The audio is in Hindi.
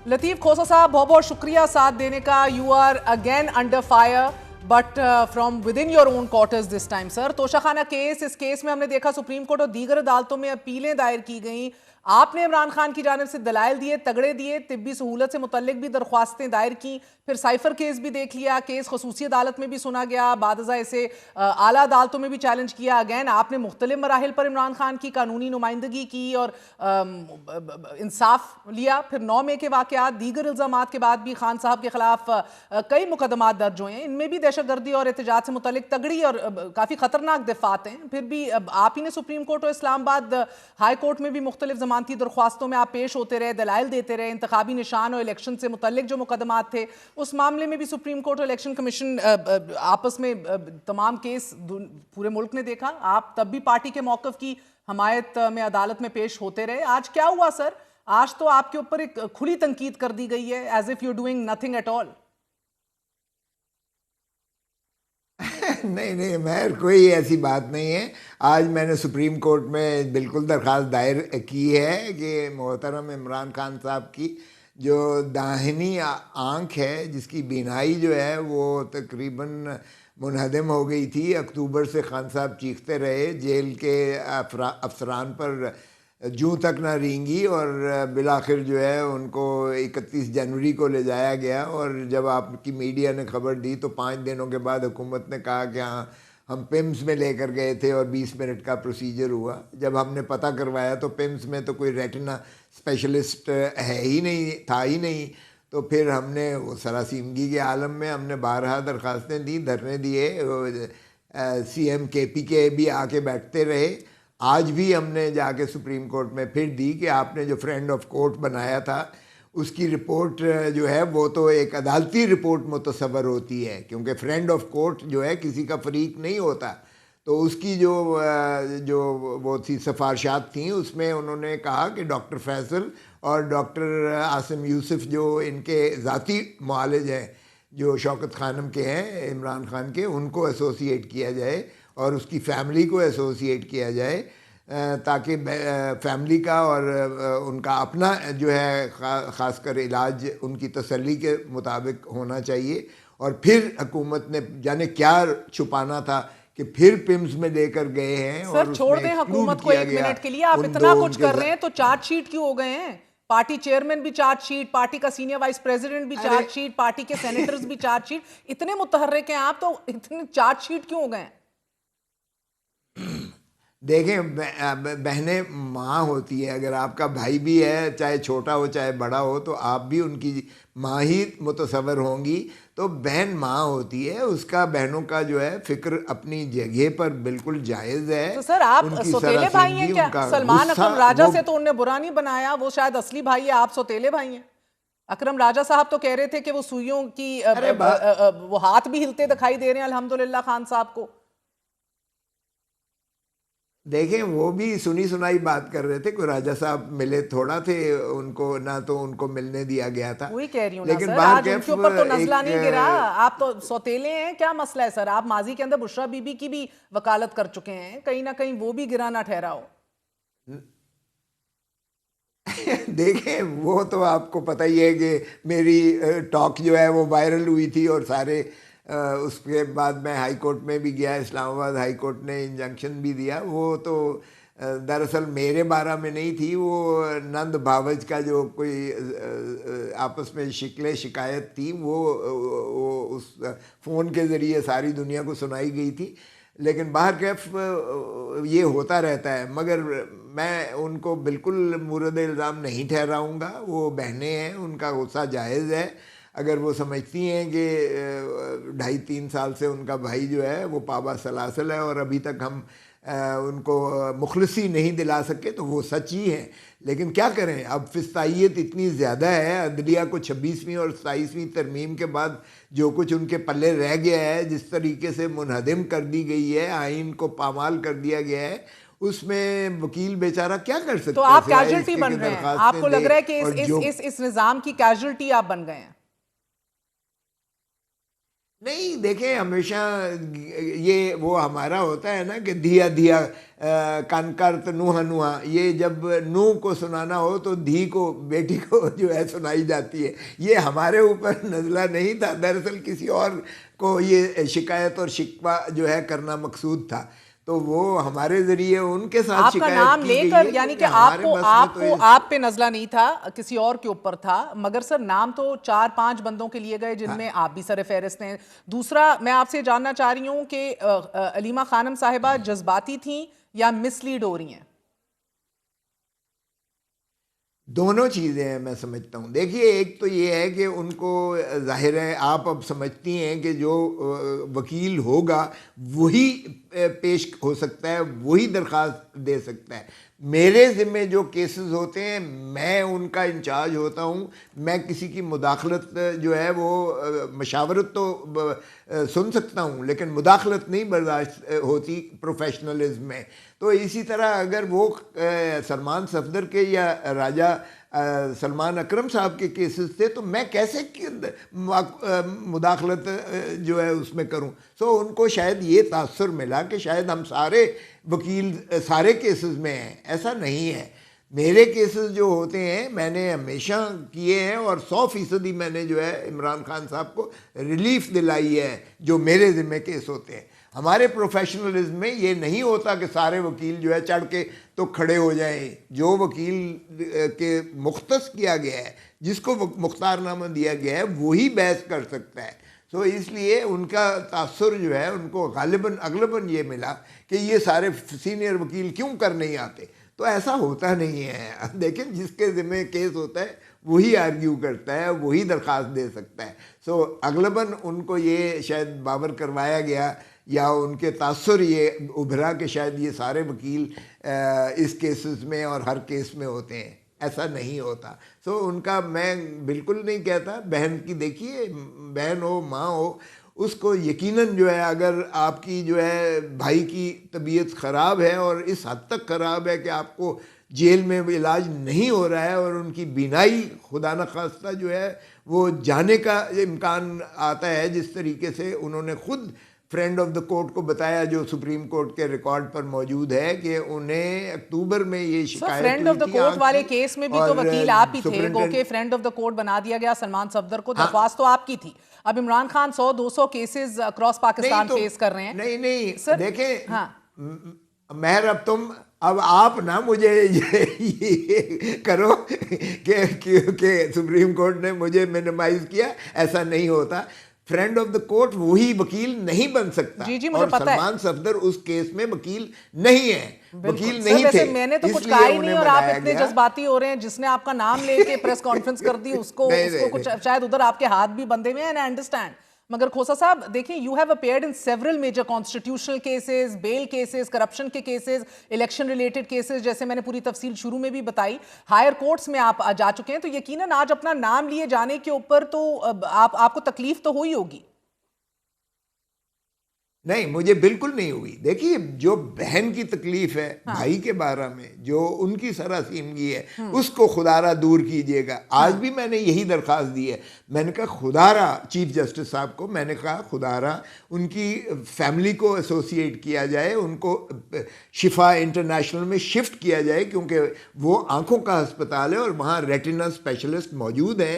लतीफ खोसा साहब, बहुत बहुत शुक्रिया साथ देने का। You are again under fire but from within your own quarters this time sir. Toshakhana case, इस केस में हमने देखा सुप्रीम कोर्ट और दीगर अदालतों में अपीलें दायर की गई। आपने इमरान खान की जानिब से दलाइल दिए, तगड़े दिए, तिब्बी सहूलत से मुतल्लिक भी दरख्वास्तें दायर की, फिर साइफर केस भी देख लिया, केस खसूसी अदालत में भी सुना गया, बादजा इसे आला अदालतों में भी चैलेंज किया। अगैन आपने मुख्तलिफ मराहिल पर इमरान खान की कानूनी नुमाइंदगी की और इंसाफ लिया। फिर 9 मई के वाकयात, दीगर इल्जामात के बाद भी खान साहब के खिलाफ कई मुकदमात दर्ज हुए हैं, इनमें भी दहशतगर्दी और एहतजाज से मुतल्लिक तगड़ी और काफ़ी खतरनाक दफात हैं। फिर भी आप ही ने सुप्रीम कोर्ट और इस्लामाबाद हाई कोर्ट में भी मुख्तलिफ जमानती दरख्वास्तों में आप पेश होते रहे, दलाइल देते रहे। इंतखाबी निशान और इलेक्शन से मुतल्लिक जो मुकदमात थे, उस मामले में भी सुप्रीम कोर्ट और इलेक्शन कमीशन आपस में तमाम केस पूरे मुल्क ने देखा। आप तब भी पार्टी के मौक़िफ़ की हमायत में अदालत में पेश होते रहे। आज क्या हुआ सर? आज तो आपके ऊपर एक खुली तनकीद कर दी गई है, as if you doing nothing at all. नहीं नहीं, मैं कोई ऐसी बात नहीं है। आज मैंने सुप्रीम कोर्ट में बिल्कुल दरख्वास्त दायर की है कि मोहतरम इमरान खान साहब की जो दाहिनी आंख है, जिसकी बीनाई जो है वो तकरीबन मुनहदम हो गई थी। अक्टूबर से खान साहब चीखते रहे, जेल के अफसरान पर जूं तक ना रेंगी और बिलाखिर जो है उनको 31 जनवरी को ले जाया गया। और जब आपकी मीडिया ने खबर दी तो 5 दिनों के बाद हुकूमत ने कहा कि हाँ हम पिम्स में लेकर गए थे और 20 मिनट का प्रोसीजर हुआ। जब हमने पता करवाया तो पिम्स में तो कोई रेटिना स्पेशलिस्ट है ही नहीं, था ही नहीं। तो फिर हमने वो सरासीमगी के आलम में हमने 12 दरख्वास्तें दी, धरने दिए, CM KP के भी आके बैठते रहे। आज भी हमने जाके सुप्रीम कोर्ट में फिर दी कि आपने जो फ्रेंड ऑफ कोर्ट बनाया था उसकी रिपोर्ट जो है वो तो एक अदालती रिपोर्ट मुतसव्वर होती है, क्योंकि फ्रेंड ऑफ कोर्ट जो है किसी का फरीक नहीं होता। तो उसकी जो वो थी सिफारिशात थी, उसमें उन्होंने कहा कि डॉक्टर फैसल और डॉक्टर आसिम यूसुफ जो इनके ज़ाती मुआलिज हैं, जो शौकत खानम के हैं, इमरान खान के, उनको एसोसिएट किया जाए और उसकी फैमिली को एसोसिएट किया जाए, ताकि फैमिली का और उनका अपना जो है ख़ासकर इलाज उनकी तसल्ली के मुताबिक होना चाहिए। और फिर हुकूमत ने जाने क्या छुपाना था कि फिर पिम्स में लेकर गए हैं। सर और छोड़ दें हुकूमत को एक मिनट के लिए, आप इतना कुछ कर रहे हैं तो चार्जशीट क्यों हो गए हैं? पार्टी चेयरमैन भी चार्जशीट, पार्टी का सीनियर वाइस प्रेसिडेंट भी चार्जशीट, पार्टी के सेनेटर्स भी चार्जशीट, इतने मुतहर्रिक हैं आप तो इतने चार्जशीट क्यों हो गए हैं? देखें, बहनें माँ होती है। अगर आपका भाई भी है, चाहे छोटा हो चाहे बड़ा हो, तो आप भी उनकी माँ ही मुतसव्वर होंगी। तो बहन माँ होती है, उसका बहनों का जो है फिक्र अपनी जगह पर बिल्कुल जायज़ है। तो सर आप सौतेले भाई हैं क्या? सलमान अकरम राजा से तो उनने बुरा नहीं बनाया, वो शायद असली भाई है, आप सौतेले भाई हैं। अकरम राजा साहब तो कह रहे थे कि वो सुइयों की वो हाथ भी हिलते दिखाई दे रहे हैं अल्हम्दुलिल्लाह खान साहब को। देखें, वो भी सुनी सुनाई बात कर रहे थे, कोई राजा साहब मिले थोड़ा थे उनको, ना तो उनको मिलने दिया गया था। वही कह रही हूँ लेकिन ना सर, आज उनके ऊपर तो नजला नहीं गिरा। आप तो सौतेले हैं, क्या मसला है सर? आप माजी के अंदर बुशरा बीबी की भी वकालत कर चुके हैं, कहीं ना कहीं वो भी गिरा ना ठहरा हो। देखें, वो तो आपको पता ही है कि मेरी टॉक जो है वो वायरल हुई थी और सारे उसके बाद मैं हाई कोर्ट में भी गया, इस्लामाबाद हाई कोर्ट ने इंजंक्शन भी दिया। वो तो दरअसल मेरे बारे में नहीं थी, वो नंद भावज का जो कोई आपस में शिकायत थी, वो उस फ़ोन के ज़रिए सारी दुनिया को सुनाई गई थी। लेकिन बाहर कैफ ये होता रहता है, मगर मैं उनको बिल्कुल मुर्द इल्ज़ाम नहीं ठहराऊँगा। वो बहनें हैं, उनका गुस्सा जायज़ है। अगर वो समझती हैं कि 2.5-3 साल से उनका भाई जो है वो पाबा सलासल है और अभी तक हम उनको मुखलसी नहीं दिला सके, तो वो सच ही है। लेकिन क्या करें, अब फिस्तायत इतनी ज़्यादा है, अदलिया को 26वीं और 27वीं तरमीम के बाद जो कुछ उनके पल्ले रह गया है, जिस तरीके से मुनहदम कर दी गई है, आइन को पामाल कर दिया गया है, उसमें वकील बेचारा क्या कर सकते हैं? तो आप कैजुअल्टी बन रहे हैं, आपको लग रहा है कि इस निज़ाम की कैजुअल्टी आप बन गए हैं? नहीं देखें, हमेशा ये वो हमारा होता है ना कि धिया धिया कानकर नुहा नुहा, ये जब नूह को सुनाना हो तो धी को, बेटी को जो है सुनाई जाती है। ये हमारे ऊपर नज़ला नहीं था, दरअसल किसी और को ये शिकायत और शिकवा जो है करना मकसूद था, तो वो हमारे जरिए उनके साथ आपका शिकायत नाम की लेकर, गई है, यानी कि हमारे आपको बस में आपको तो आप पे नजला नहीं था, किसी और के ऊपर था। मगर सर नाम तो 4-5 बंदों के लिए गए जिनमें आप भी सर फहरिस्त हैं। दूसरा, मैं आपसे जानना चाह रही हूं कि अलीमा खानम साहिबा जज्बाती थी या मिसलीड हो रही हैं? दोनों चीज़ें हैं, मैं समझता हूँ। देखिए, एक तो ये है कि उनको ज़ाहिर है, आप अब समझती हैं कि जो वकील होगा वही पेश हो सकता है, वही दरख्वास्त दे सकता है। मेरे ज़िम्मे जो केसेस होते हैं, मैं उनका इंचार्ज होता हूँ। मैं किसी की मुदाखलत जो है वो मशावरत तो सुन सकता हूँ, लेकिन मुदाखलत नहीं बर्दाश्त होती प्रोफेशनलिज्म में। तो इसी तरह अगर वो सलमान सफदर के या राजा सलमान अकरम साहब के केसेस थे, तो मैं कैसे मुदाखलत जो है उसमें करूं। सो उनको शायद ये तासुर मिला कि शायद हम सारे वकील सारे केसेस में हैं। ऐसा नहीं है। मेरे केसेस जो होते हैं मैंने हमेशा किए हैं, और 100% मैंने जो है इमरान खान साहब को रिलीफ दिलाई है जो मेरे ज़िम्मे केस होते हैं। हमारे प्रोफेशनलिज्म में ये नहीं होता कि सारे वकील जो है चढ़ के तो खड़े हो जाएं। जो वकील के मुख्तस किया गया है, जिसको मुख्तारनामा दिया गया है, वही बहस कर सकता है। तो इसलिए उनका तासुर जो है उनको अगलबन ये मिला कि ये सारे सीनियर वकील क्यों कर नहीं आते। तो ऐसा होता नहीं है। देखें, जिसके ज़िम्मे केस होता है वही आर्ग्यू करता है, वही दरख्वास्त दे सकता है। सो अगलबन उनको ये शायद बावर करवाया गया, या उनके तासुर ये उभरा कि शायद ये सारे वकील इस केसेस में और हर केस में होते हैं। ऐसा नहीं होता। सो उनका मैं बिल्कुल नहीं कहता। बहन की देखिए, बहन हो, माँ हो, उसको यकीनन जो है, अगर आपकी जो है भाई की तबीयत ख़राब है और इस हद तक ख़राब है कि आपको जेल में इलाज नहीं हो रहा है और उनकी बीनाई खुदा न खास्ता जो है वो जाने का इम्कान आता है, जिस तरीके से उन्होंने खुद फ्रेंड ऑफ द कोर्ट को बताया, जो सुप्रीम कोर्ट के रिकॉर्ड पर मौजूद है, कि उन्हें अक्टूबर में ये शिकायत फ्रेंड ऑफ द कोर्ट वाले केस में भी तो वकील आप ही थे। Okay, friend of the court बना दिया गया सलमान सफदर को, दरख्वास्त तो आपकी थी। अब Imran Khan 100-200 cases across Pakistan face कर रहे हैं। नहीं सर, देखें, हाँ, महर, अब आप ना मुझे ये करो कि सुप्रीम कोर्ट ने मुझे मिनिमाइज किया। ऐसा नहीं होता। फ्रेंड ऑफ द कोर्ट वही वकील नहीं बन सकता। जी मुझे और पता है। सलमान सफदर उस केस में वकील नहीं है, वकील नहीं थे। मैंने तो कुछ कहा ही नहीं, और आप इतने जज्बाती हो रहे हैं। जिसने आपका नाम लेके प्रेस कॉन्फ्रेंस कर दी उसको कुछ शायद उधर आपके हाथ भी बंधे हुए हैं, आई अंडरस्टैंड। मगर खोसा साहब देखिए, you have appeared in several major constitutional cases, bail cases, corruption के केसेस, इलेक्शन रिलेटेड केसेस, जैसे मैंने पूरी तफसील शुरू में भी बताई। हायर कोर्ट्स में आप जा चुके हैं, तो यकीनन आज अपना नाम लिए जाने के ऊपर तो आपको तकलीफ तो हुई होगी। नहीं, मुझे बिल्कुल नहीं हुई। देखिए, जो बहन की तकलीफ है, हाँ, भाई के बारे में जो उनकी सरासीमगी है, उसको खुदारा दूर कीजिएगा। आज भी मैंने यही दरख्वास्त दी है। मैंने कहा खुदारा चीफ जस्टिस साहब को, मैंने कहा खुदारा उनकी फैमिली को एसोसिएट किया जाए, उनको शिफा इंटरनेशनल में शिफ्ट किया जाए, क्योंकि वो आंखों का अस्पताल है और वहाँ रेटिना स्पेशलिस्ट मौजूद हैं।